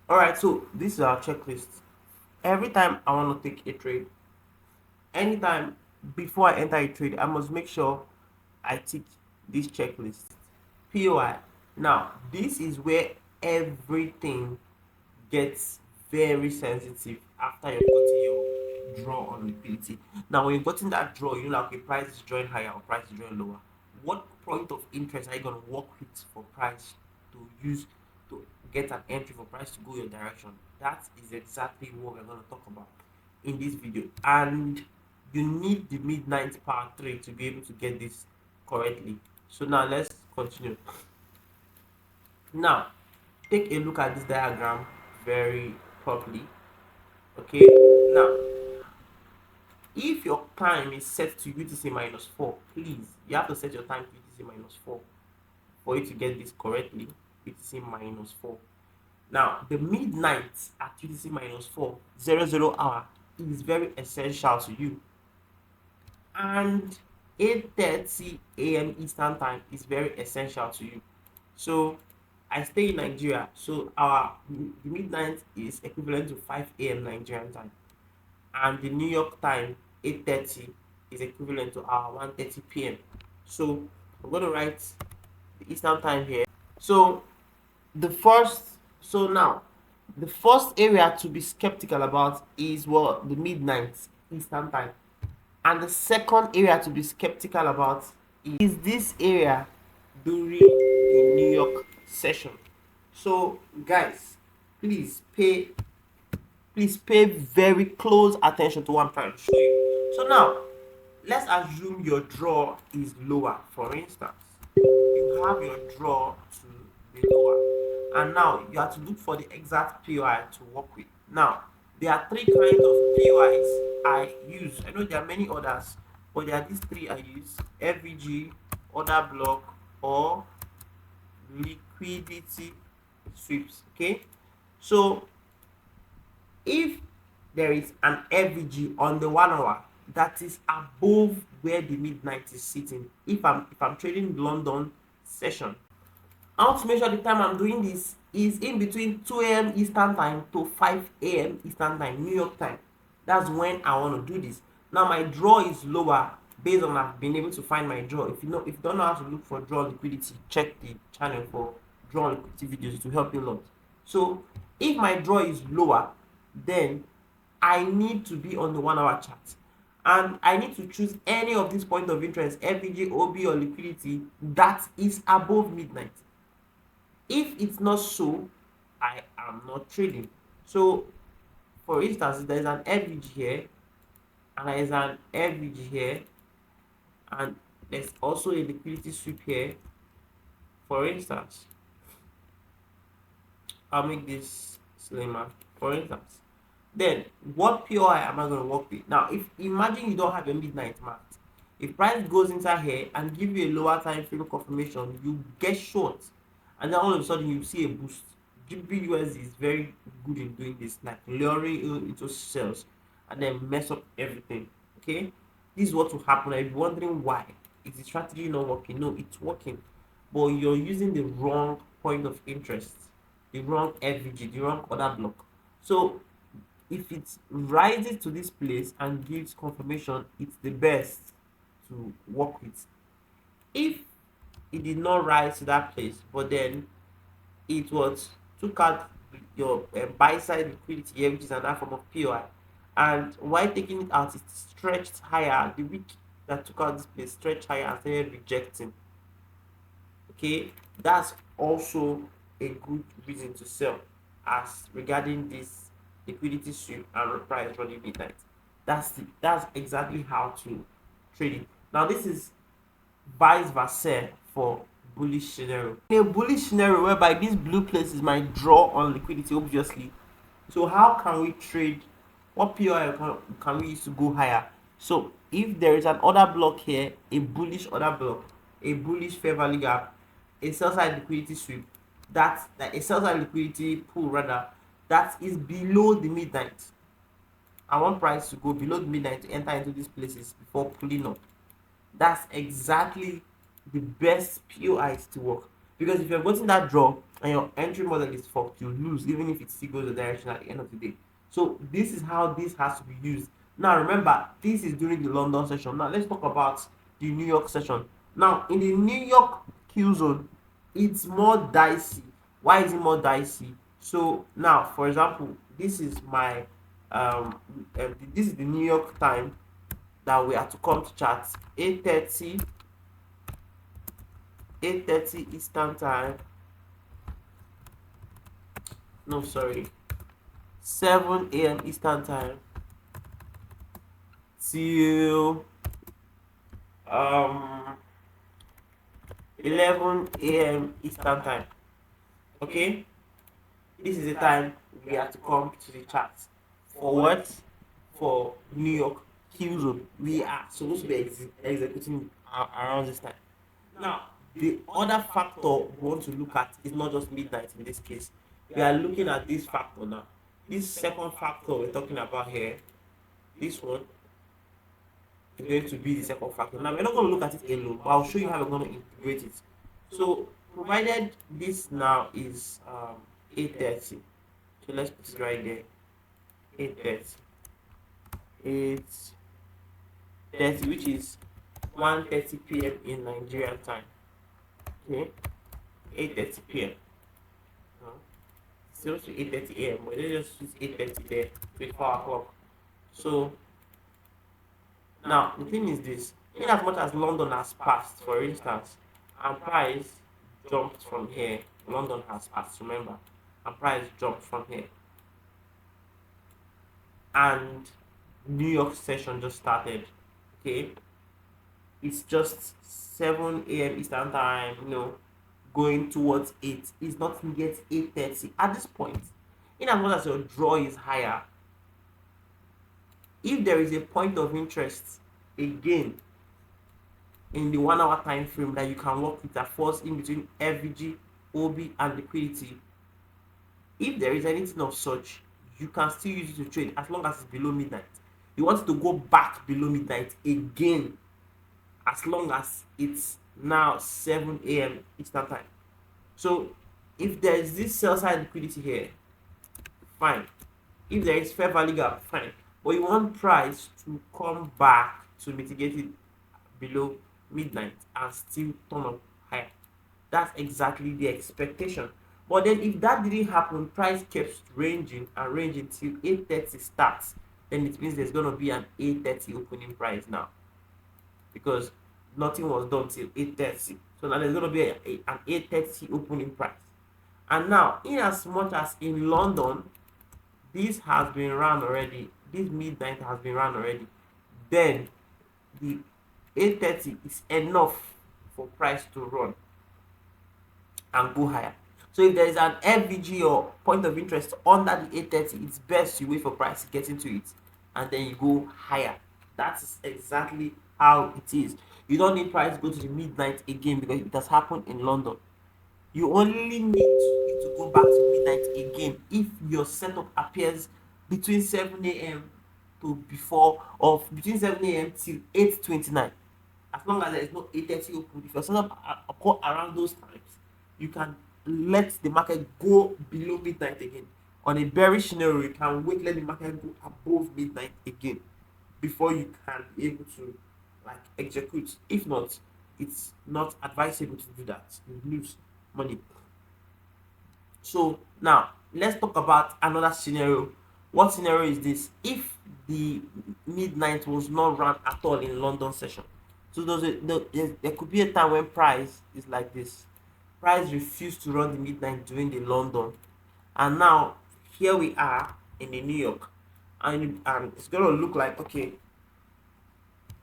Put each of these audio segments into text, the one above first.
All right, so this is our checklist. Every time I want to take a trade, anytime before I enter a trade, I must make sure I tick this checklist. POI. Now, this is where everything gets very sensitive after you've gotten your draw on liquidity. Now, when you've gotten that draw, you know, like, okay, price is drawing higher or price is drawing lower. What point of interest are you going to work with for price to use to get an entry for price to go your direction? That is exactly what we're going to talk about in this video. And you need the midnight power 3 to be able to get this correctly. So now let's continue. Now, take a look at this diagram very properly. Okay, now if your time is set to UTC minus 4, please, you have to set your time to UTC minus 4 for you to get this correctly. UTC minus 4. Now, the midnight at UTC minus 4, 00 hour, is very essential to you. And 8:30 a.m. Eastern time is very essential to you. So I stay in Nigeria, so the midnight is equivalent to 5 a.m. Nigerian time, and the New York time 8:30 is equivalent to our 1:30 p.m. So I'm going to write the Eastern time here. So the first, so now the first area to be skeptical about is what the midnight Eastern time, and the second area to be skeptical about is this area during the New York session. So guys, please pay very close attention to what I'm trying to show you. So now let's assume your draw is lower. For instance, you have your draw to be lower, and now you have to look for the exact POI to work with. Now there are three kinds of POIs I use. I know there are many others, but there are these three I use: FVG, order block, or liquidity sweeps. Okay, so if there is an FVG on the 1 hour that is above where the midnight is sitting, if I'm trading London session, I want to make sure the time I'm doing this is in between 2 a.m. Eastern time to 5 a.m. Eastern time, New York time. That's when I want to do this. Now my draw is lower based on I've been able to find my draw. If you don't know how to look for draw liquidity, check the channel for draw liquidity videos to help you a lot. So if my draw is lower, then I need to be on the 1 hour chart. And I need to choose any of these points of interest, FVG, OB, or liquidity, that is above midnight. If it's not so, I am not trading. So for instance, there is an FVG here, and there is an FVG here, and there's also a liquidity sweep here. For instance, I'll make this slimmer. For instance, then what POI am I going to work with? Now, if imagine you don't have a midnight marked, if price goes inside here and give you a lower time frame confirmation, you get short, and then all of a sudden you see a boost. GBUSD is very good in doing this, like luring you into sales and then mess up everything. Okay, this is what will happen. I'll be wondering why. Is the strategy not working? No, it's working, but you're using the wrong point of interest, the wrong FVG, the wrong order block. So if it rises to this place and gives confirmation, it's the best to work with. If it did not rise to that place, but then it was took out your buy side liquidity here, which is another form of POI, and while taking it out, it stretched higher. The week that took out this place stretched higher and started rejecting. Okay, that's also a good reason to sell as regarding this liquidity sweep and price running midnight. That's exactly how to trade it. Now this is vice versa for bullish scenario. In a bullish scenario whereby this blue place is my draw on liquidity, obviously. So how can we trade? What POI can we use to go higher? So if there is an order block here, a bullish order block, a bullish fair value gap, a sell side liquidity sweep, that's like a sell side liquidity pool rather, that is below the midnight. I want price to go below the midnight to enter into these places before pulling up. That's exactly the best POIs to work. Because if you're getting that draw and your entry model is fucked, you lose even if it still goes the direction at the end of the day. So this is how this has to be used. Now remember, this is during the London session. Now let's talk about the New York session. Now in the New York Q zone, it's more dicey. Why is it more dicey? So now, for example, this is my this is the New York time that we have to come to chat. 8:30 8:30 Eastern time. No, sorry. 7 a.m. Eastern time till um 11 a.m. Eastern time. Okay, this is the time we have to come to the chat. For what? For New York Q zone. We are supposed to be executing around this time. Now, the other factor we want to look at is not just midnight in this case. We are looking at this factor now. This second factor we're talking about here, this one is going to be the second factor. Now, we're not going to look at it alone, but I'll show you how we're going to integrate it. So, provided this now is 8:30. So, let's put it right there. 8:30. 8:30, which is 1:30 p.m. in Nigerian time. Okay, 8:30 p.m. It's supposed to be 8:30 a.m. but they just use 8:30 there, 24 o'clock. So now the thing is this: in as much as London has passed, for instance, and price jumped from here, London has passed. Remember, and price jumped from here, and New York session just started. Okay, it's just 7 a.m. Eastern time, going towards 8. It's not yet 8:30 at this point. In as much as your draw is higher, if there is a point of interest again in the 1 hour time frame that you can work with that falls in between FVG, OB, and liquidity, if there is anything of such, you can still use it to trade as long as it's below midnight. You want it to go back below midnight again as long as it's now 7 a.m. Eastern time. So if there is this sell side liquidity here, fine. If there is fair value gap, fine. But you want price to come back to mitigate it below midnight and still turn up higher. That's exactly the expectation. But then if that didn't happen, price kept ranging and ranging till 8:30 starts, then it means there's gonna be an 8:30 opening price now, because nothing was done till 8:30. So now there's gonna be an 8:30 opening price. And now, in as much as in London, this has been run already, this midnight has been run already, then the 8:30 is enough for price to run and go higher. So if there is an FVG or point of interest under the 8:30, it's best you wait for price to get into it and then you go higher. That's exactly how it is. You don't need price to go to the midnight again because it has happened in London. You only need to go back to midnight again if your setup appears between 7 a.m. to before, or between 7 a.m. till 8:29. As long as there is no 8:30 open, if your setup occur around those times, you can let the market go below midnight again. On a bearish scenario, you can wait, let the market go above midnight again before you can be able to execute. If not, it's not advisable to do that. You lose money. So now let's talk about another scenario. What scenario is this? If the midnight was not run at all in London session, so there could be a time when price is like this. Price refused to run the midnight during the London, and now here we are in the New York, and it's gonna look like, okay,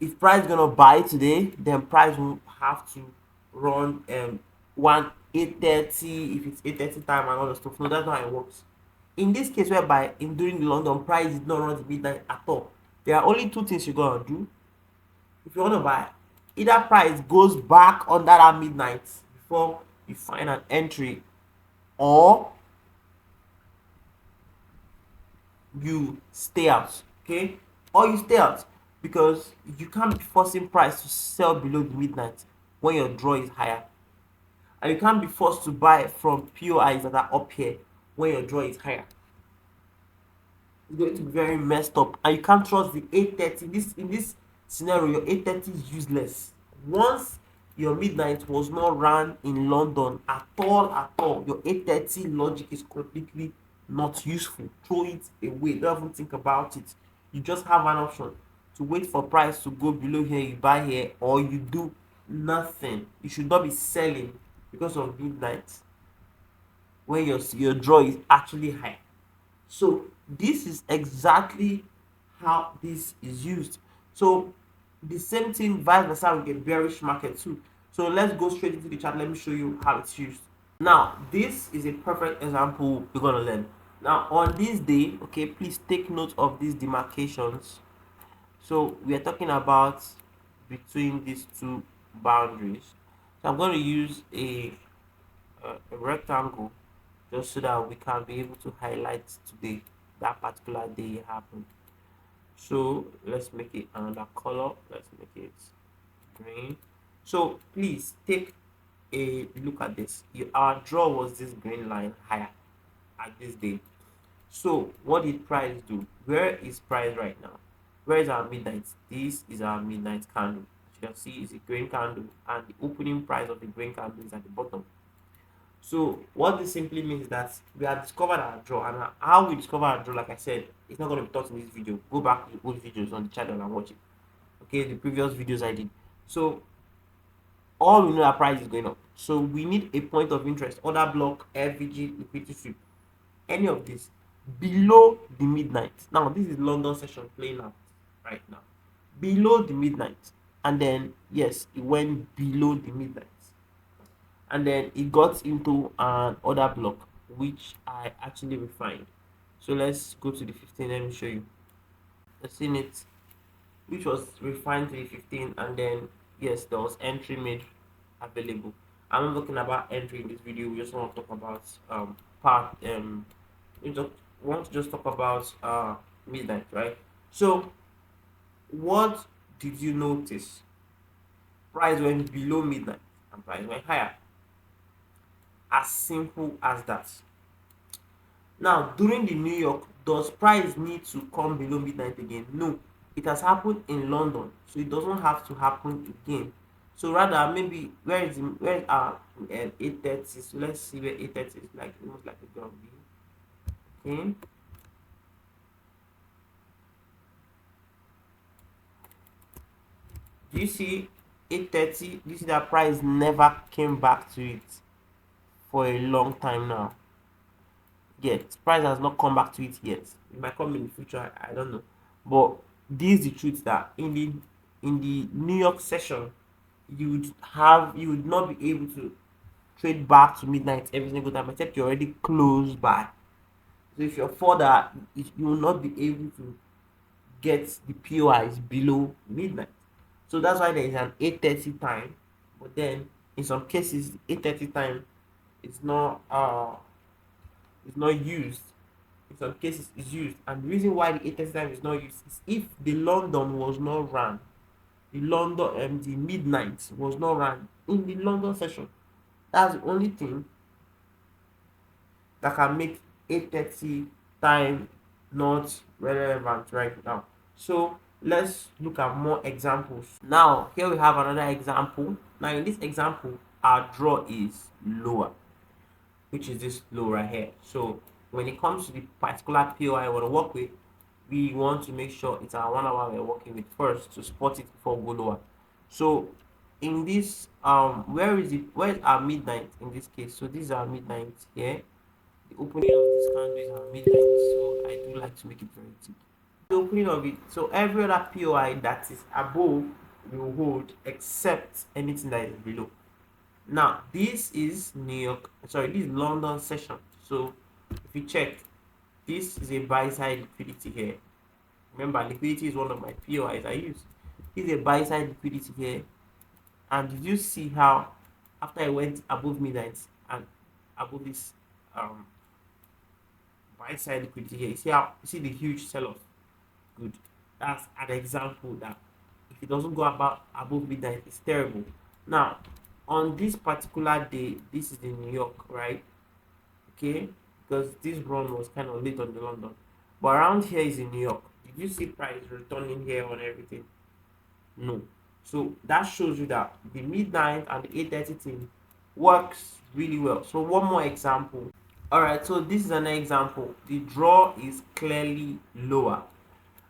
if price gonna buy today, then price will have to run 8:30 if it's 8:30 time and all the stuff. No, that's not how it works. In this case, whereby during the London, price did not run the midnight at all, there are only two things you're gonna do if you want to buy. Either price goes back under that midnight before you find an entry, or you stay out. Okay, or you stay out, because you can't be forcing price to sell below the midnight when your draw is higher. and you can't be forced to buy from POIs that are up here when your draw is higher. It's going to be very messed up, and you can't trust the 830. In this scenario, your 830 is useless. Once your midnight was not run in London at all, your 830 logic is completely not useful. Throw it away. Don't even think about it. You just have an option to wait for price to go below here, you buy here, or you do nothing. You should not be selling because of midnight when your draw is actually high. So this is exactly how this is used. So the same thing vice versa with a bearish market too. So let's go straight into the chart. Let me show you how it's used. Now this is a perfect example we're gonna learn. Now on this day, okay, please take note of these demarcations. So we are talking about between these two boundaries. So I'm going to use a rectangle just so that we can be able to highlight today that particular day it happened. So let's make it another color. Let's make it green. So please take a look at this. Our draw was this green line higher at this day. So what did price do? Where is price right now? Where is our midnight? This is our midnight candle. As you can see, it's a green candle, and the opening price of the green candle is at the bottom. So what this simply means is that we have discovered our draw, and how we discover our draw, like I said, it's not going to be taught in this video. Go back to the old videos on the channel and watch it. Okay, the previous videos I did. So all we know, our price is going up. So we need a point of interest, order block, FVG, liquidity sweep, any of this below the midnight. Now this is London session playing out right now, below the midnight, and then yes, it went below the midnight, and then it got into an order block which I actually refined. So let's go to the 15. Let me show you. I've seen it, which was refined to the 15, and then yes, there was entry made available. I'm not talking about entry in this video. We just want to talk about part we just want to just talk about midnight, right? So what did you notice? Price went below midnight and price went higher. As simple as that. Now during the New York, does price need to come below midnight again? No, it has happened in London, so it doesn't have to happen again. So rather, maybe where is our 830? So let's see where 830 is, like almost like a gonna be. Okay. Do you see 830? Do you see that price never came back to it for a long time now? Yet price has not come back to it yet. It might come in the future, I don't know. But this is the truth, that in the New York session, you would not be able to trade back to midnight every single time, except you're already close by. So if you're further, you will not be able to get the POIs below midnight. So that's why there is an 830 time, but then in some cases 830 time is not used. In some cases it's used, and the reason why the 830 time is not used is if the London was not run, the midnight was not run in the London session. That's the only thing that can make 830 time not relevant right now. So let's look at more examples. Now here we have another example. Now in this example, our draw is lower, which is this low right here. So when it comes to the particular POI I want to work with, we want to make sure it's our 1 hour we're working with first to spot it before we go lower. So in this where is our midnight in this case? So this is our midnight here. The opening of this candle is our midnight, so I do like to make it very thick. The opening of it, so every other POI that is above will hold except anything that is below. Now this is this is London session. So if you check, this is a buy side liquidity here. Remember, liquidity is one of my POIs I use. This is a buy side liquidity here, and did you see how after I went above midnight and above this buy side liquidity here, you see the huge sell off? Good. That's an example that if it doesn't go above midnight, it's terrible. Now on this particular day, this is in New York, right? Okay, because this run was kind of late on the London, but around here is in New York. Did you see price returning here on everything? No. So that shows you that the midnight and the 8:30 thing works really well. So one more example. All right, so this is an example. The draw is clearly lower,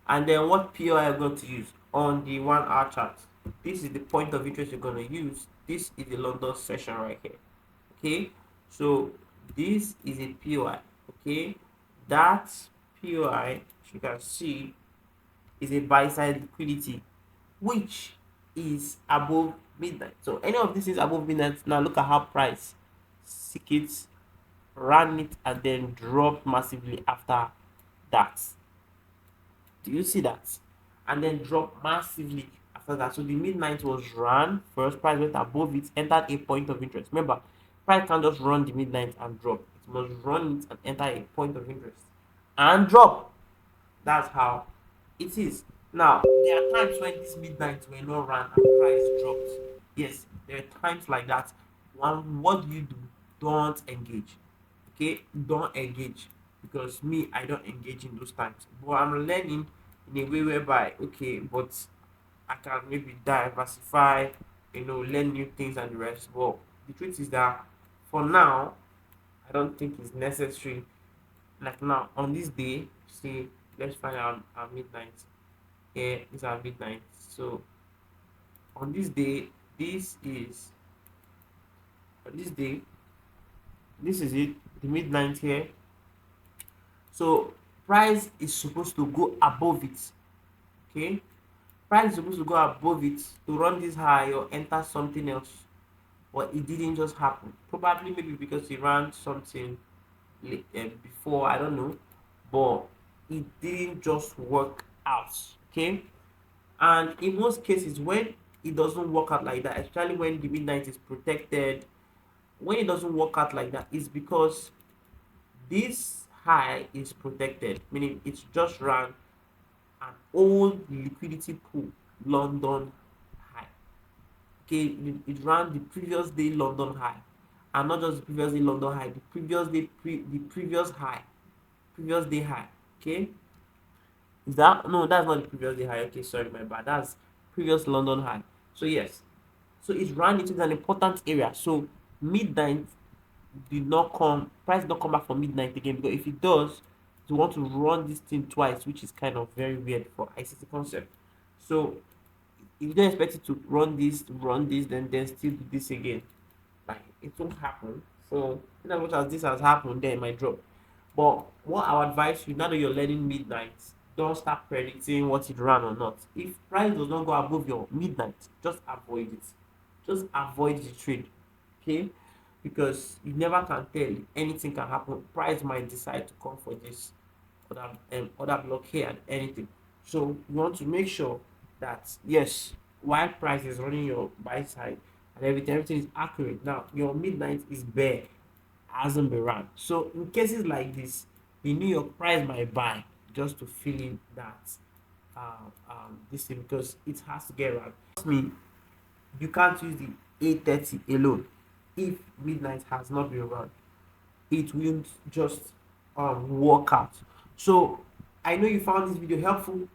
and then what POI are going to use on the 1 hour chart? This is the point of interest you're going to use. This is the London session right here. Okay, so this is a POI. Okay, that POI, as you can see, is a buy side liquidity, which is above midnight. So any of these is above midnight. Now look at how price seek it, ran it, and then dropped massively after that. Do you see that? And then dropped massively after that. So the midnight was run first, price went above it, entered a point of interest. Remember, price can't just run the midnight and drop. It must run it and enter a point of interest and drop. That's how it is. Now, there are times when this midnight were not run and price dropped. Yes, there are times like that. One, what do? Don't engage. Okay, don't engage, because me, I don't engage in those times. But I'm learning in a way whereby, okay, but I can maybe diversify, learn new things and the rest. But the truth is that for now, I don't think it's necessary. Like now, on this day, see, let's find out our midnight. Here is our midnight. So on this day, this is on this day, this is it, the midnight here. So price is supposed to go above it. Okay, price is supposed to go above it to run this high or enter something else, but it didn't just happen. Probably maybe because he ran something before, I don't know, but it didn't just work out. Okay, and in most cases, when it doesn't work out like that, especially when the midnight is protected, when it doesn't work out like that, it's because this high is protected, meaning it's just ran an old liquidity pool London high. Okay, it ran the previous day London high, and not just the previous day London high, the previous day the previous high, previous day high. Okay, is that, no, that's not the previous day high. Okay, sorry, my bad. That's previous London high. So yes, so it's ran into an important area. So midnight did not come, price did not come back for midnight again, because if it does, you want to run this thing twice, which is kind of very weird for ICT concept. So if you don't expect it to run this, then still do this again, like it won't happen. So in as much as this has happened, then it might drop. But what I would advise you, now that you're learning midnight, don't start predicting what it ran or not. If price does not go above your midnight, just avoid it. Just avoid the trade. Okay? Because you never can tell, anything can happen. Price might decide to come for this other block here and anything. So you want to make sure that yes, while price is running your buy side and everything is accurate. Now your midnight is bare, hasn't been run. So in cases like this, the New York price might buy just to fill in that this thing, because it has to get run. Trust me, you can't use the 8:30 alone. If midnight has not been run, it won't just work out. So I know you found this video helpful.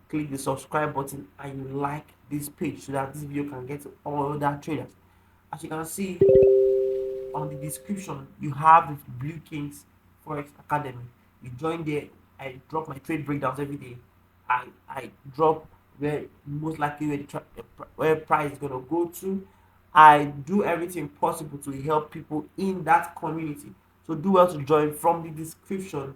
Click the subscribe button and you like this page so that this video can get to all other traders. As you can see on the description, you have the Blue Kings Forex Academy. You join there. I drop my trade breakdowns every day. I drop where most likely where price is gonna go to. I do everything possible to help people in that community. So do well to join from the description.